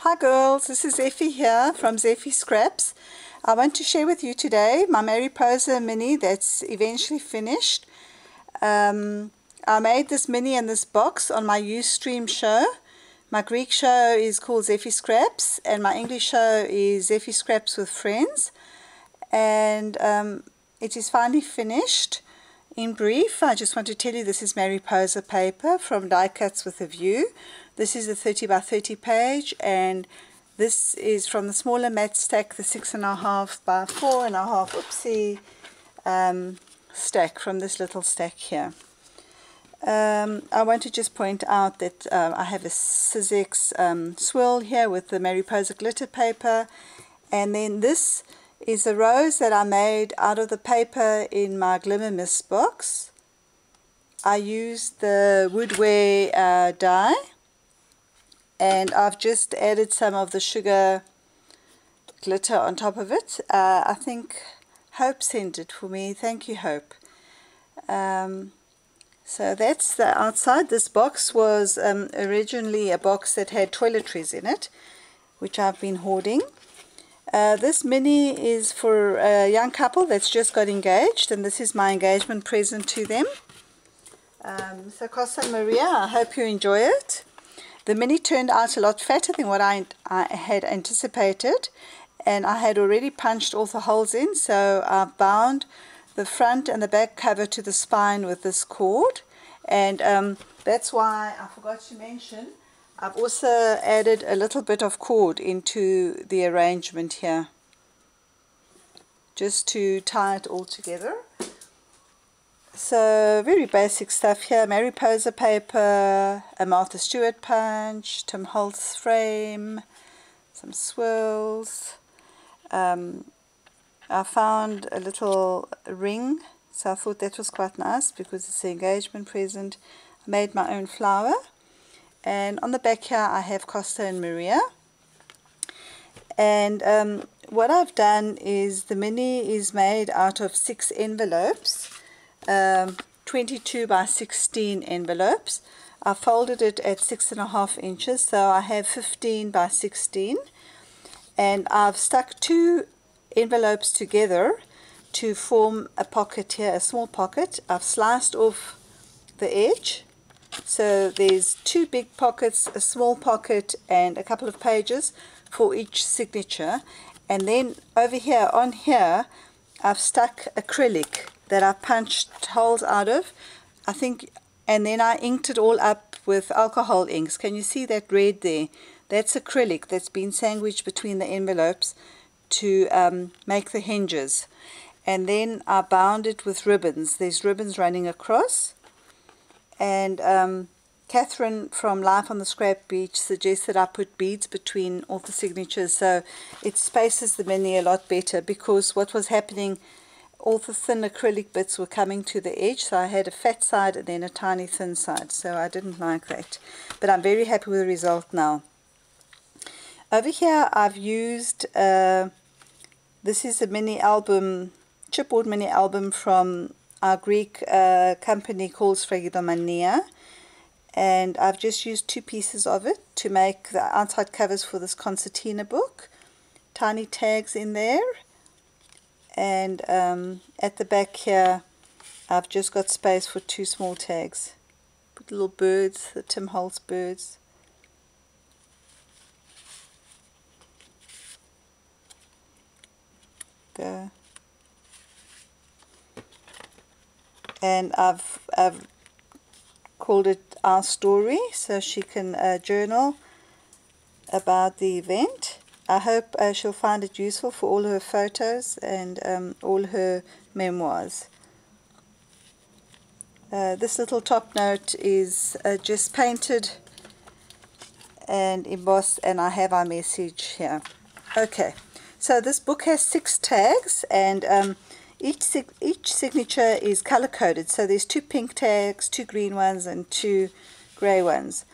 Hi girls, this is Zeffy here from Zeffy Scraps. I want to share with you today my Mariposa Mini that's eventually finished. I made this mini in this box on my Ustream show. My Greek show is called Zeffy Scraps and my English show is Zeffy Scraps with Friends. And it is finally finished. In brief, I just want to tell you this is Mariposa paper from Die Cuts with a View. This is the 30 by 30 page, and this is from the smaller mat stack, the 6.5 by 4.5 stack from this little stack here. I want to just point out that I have a Sizzix swirl here with the Mariposa glitter paper, and then this is a rose that I made out of the paper in my Glimmer Mist box. I used the woodware dye, and I've just added some of the sugar glitter on top of it. I think Hope sent it for me. Thank you, Hope. So that's the outside. This box was originally a box that had toiletries in it, which I've been hoarding. This mini is for a young couple that's just got engaged, and this is my engagement present to them. So Costa Maria, I hope you enjoy it. The mini turned out a lot fatter than what I had anticipated, and I had already punched all the holes in, so I've bound the front and the back cover to the spine with this cord, and that's why I forgot to mention I've also added a little bit of cord into the arrangement here, just to tie it all together. So very basic stuff here: Mariposa paper, a Martha Stewart punch, Tim Holtz frame, some swirls. I found a little ring, so I thought that was quite nice because it's an engagement present. I made my own flower. And on the back here I have Costa and Maria, and what I've done is the mini is made out of 6 envelopes, 22 by 16 envelopes. I folded it at 6.5 inches, so I have 15 by 16, and I've stuck 2 envelopes together to form a pocket here, a small pocket. I've sliced off the edge. So there's 2 big pockets, a small pocket, and a couple of pages for each signature. And then over here, on here, I've stuck acrylic that I punched holes out of, I think, and then I inked it all up with alcohol inks. Can you see that red there? That's acrylic that's been sandwiched between the envelopes to make the hinges. And then I bound it with ribbons. There's ribbons running across. And Catherine from Life on the Scrap Beach suggested I put beads between all the signatures, so it spaces the mini a lot better, because what was happening, all the thin acrylic bits were coming to the edge, so I had a fat side and then a tiny thin side, so I didn't like that. But I'm very happy with the result now. Over here I've used, this is a mini album, chipboard mini album from our Greek company called Sfragidomania, and I've just used 2 pieces of it to make the outside covers for this concertina book. Tiny tags in there, and at the back here I've just got space for 2 small tags. Put little birds, the Tim Holtz birds. Go. And I've called it Our Story, so she can journal about the event. I hope she'll find it useful for all her photos and all her memoirs. This little top note is just painted and embossed, and I have our message here. Okay, so this book has 6 tags, and each signature is color coded, so there's 2 pink tags, 2 green ones, and 2 grey ones.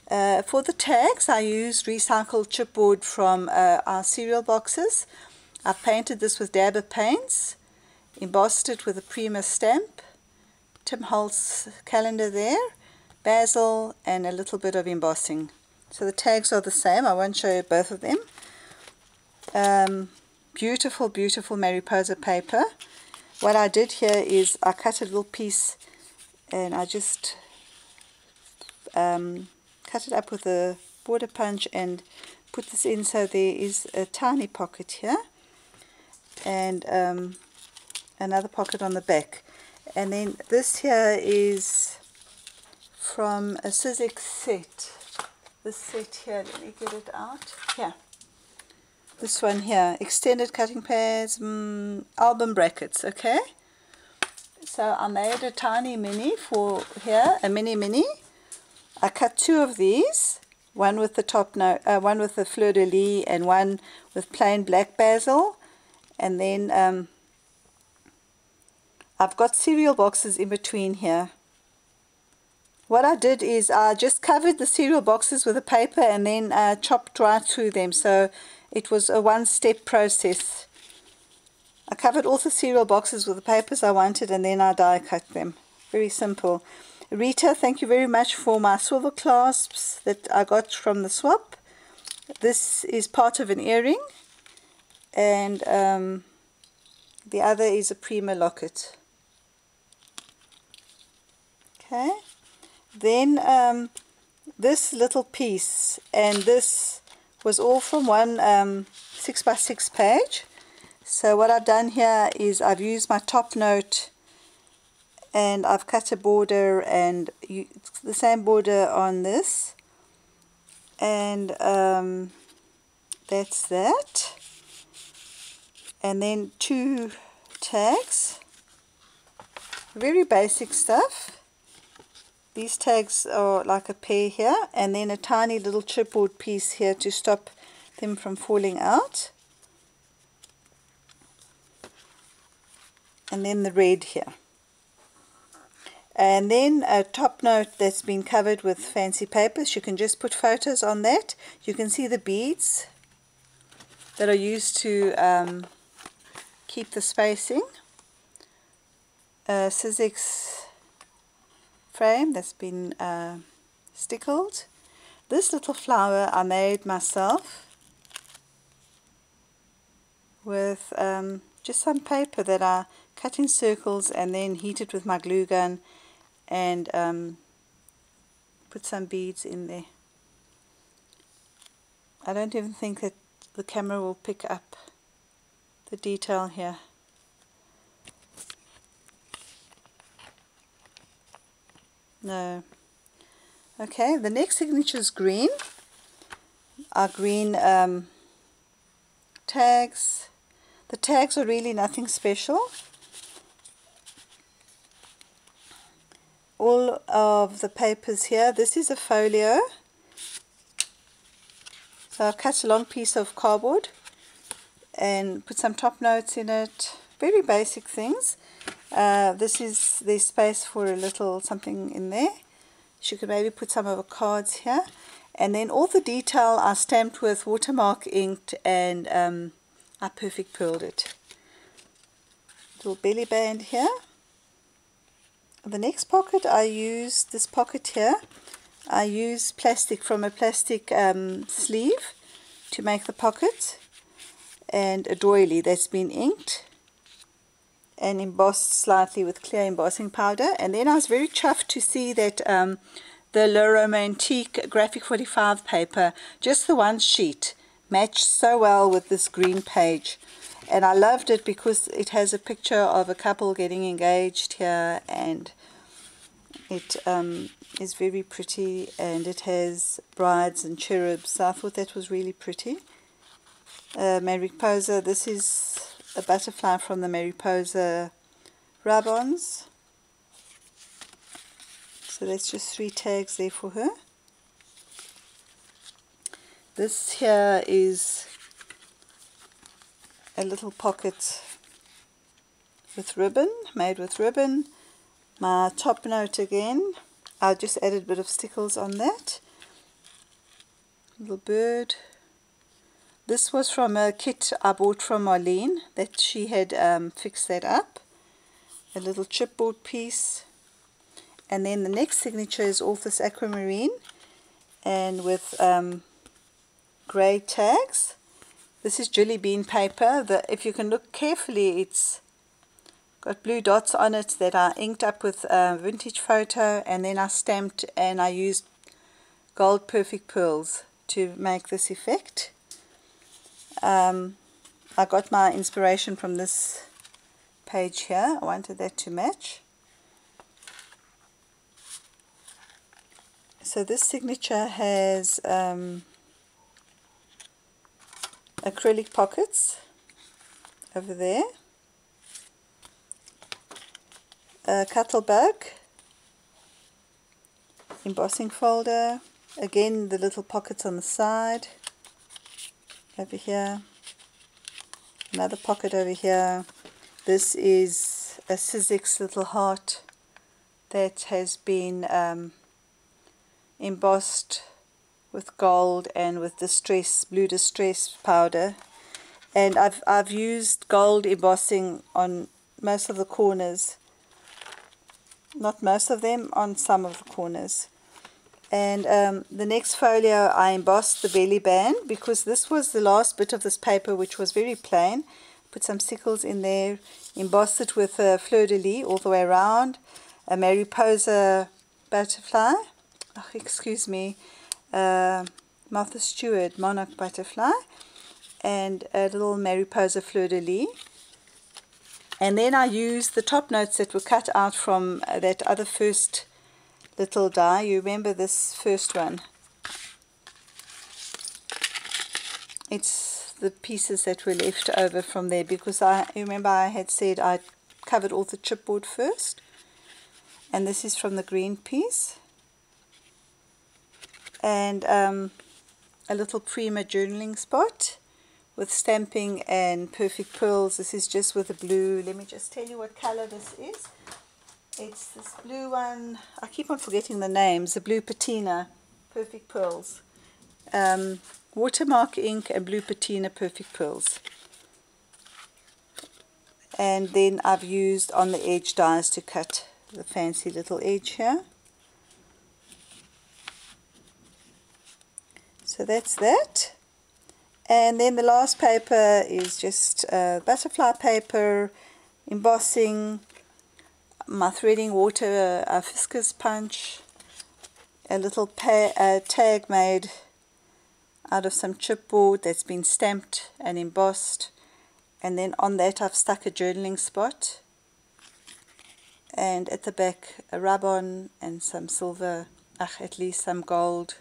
For the tags I used recycled chipboard from our cereal boxes. I've painted this with dabber paints, embossed it with a Prima stamp, Tim Holtz calendar there, basil, and a little bit of embossing. So the tags are the same. I won't show you both of them. Beautiful, beautiful Mariposa paper. What I did here is I cut a little piece and I just cut it up with a border punch and put this in, so there is a tiny pocket here and another pocket on the back. And then this here is from a Zeffy set. This set here, let me get it out. Here. This one here, extended cutting pads, album brackets, okay? So I made a tiny mini for here, a mini. I cut two of these, one with the top note, one with the fleur de lis and one with plain black basil. And then I've got cereal boxes in between here. What I did is I just covered the cereal boxes with a paper and then chopped right through them. So it was a one-step process. I covered all the cereal boxes with the papers I wanted and then I die cut them. Very simple. Rita, thank you very much for my silver clasps that I got from the swap. This is part of an earring and the other is a Prima locket. Okay. Then this little piece and this was all from one 6x6 page. So what I've done here is I've used my top note and I've cut a border and the same border on this, and that's that. And then two tags, very basic stuff. These tags are like a pair here, and then a tiny little chipboard piece here to stop them from falling out. And then the red here. And then a top note that's been covered with fancy papers. You can just put photos on that. You can see the beads that are used to keep the spacing. Zeffy frame that's been stickled. This little flower I made myself with just some paper that I cut in circles and then heated with my glue gun and put some beads in there. I don't even think that the camera will pick up the detail here. No. Okay, the next signature is green. Our green tags. The tags are really nothing special. All of the papers here, this is a folio. So I've cut a long piece of cardboard and put some top notes in it. Very basic things. There's space for a little something in there. You could maybe put some of the cards here. And then all the detail I stamped with watermark inked and I perfect pearled it. Little belly band here. The next pocket I use, this pocket here, I use plastic from a plastic sleeve to make the pocket, and a doily that's been inked and embossed slightly with clear embossing powder. And then I was very chuffed to see that the Le Romantique Graphic 45 paper, just the one sheet, matched so well with this green page. And I loved it because it has a picture of a couple getting engaged here, and it is very pretty, and it has brides and cherubs. So I thought that was really pretty. Mariposa, this is a butterfly from the Mariposa rub-ons. So that's just 3 tags there for her. This here is a little pocket with ribbon, made with ribbon. My top note again, I just added a bit of stickles on that. Little bird. This was from a kit I bought from Marlene, that she had fixed that up. A little chipboard piece. And then the next signature is all this aquamarine. and with grey tags. This is jelly bean paper. If you can look carefully, it's got blue dots on it that are inked up with vintage photo, and then I stamped and I used gold perfect pearls to make this effect. I got my inspiration from this page here. I wanted that to match. So this signature has acrylic pockets over there, a cuttlebug, embossing folder, again the little pockets on the side, over here, another pocket over here. This is a Sizzix little heart that has been embossed with gold and with blue distress powder, and I've used gold embossing on most of the corners, not most of them, on some of the corners. And the next folio I embossed the belly band, because this was the last bit of this paper which was very plain. Put some sickles in there, embossed it with a fleur-de-lis all the way around, a Mariposa butterfly, Martha Stewart monarch butterfly, and a little Mariposa fleur-de-lis. And then I used the top notes that were cut out from that other first little die. You remember this first one? It's the pieces that were left over from there, because remember I had said I covered all the chipboard first, and this is from the green piece. And a little Prima journaling spot with stamping and perfect pearls. This is just with a blue. Let me just tell you what color this is. It's this blue one. I keep on forgetting the names. The blue patina perfect pearls, watermark ink and blue patina perfect pearls. And then I've used on the edge dies to cut the fancy little edge here. So that's that. And then the last paper is just butterfly paper, embossing, my threading water, a Fisker's punch, a little tag made out of some chipboard that's been stamped and embossed, and then on that I've stuck a journaling spot, and at the back a rub-on and some silver, at least some gold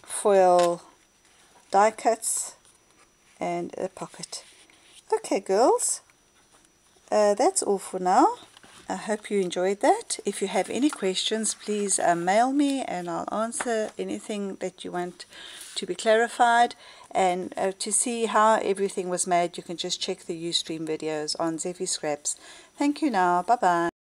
foil die cuts and a pocket. Okay girls, that's all for now. I hope you enjoyed that. If you have any questions, please mail me and I'll answer anything that you want to be clarified. And to see how everything was made, you can just check the Ustream videos on Zeffy Scraps. Thank you now. Bye bye.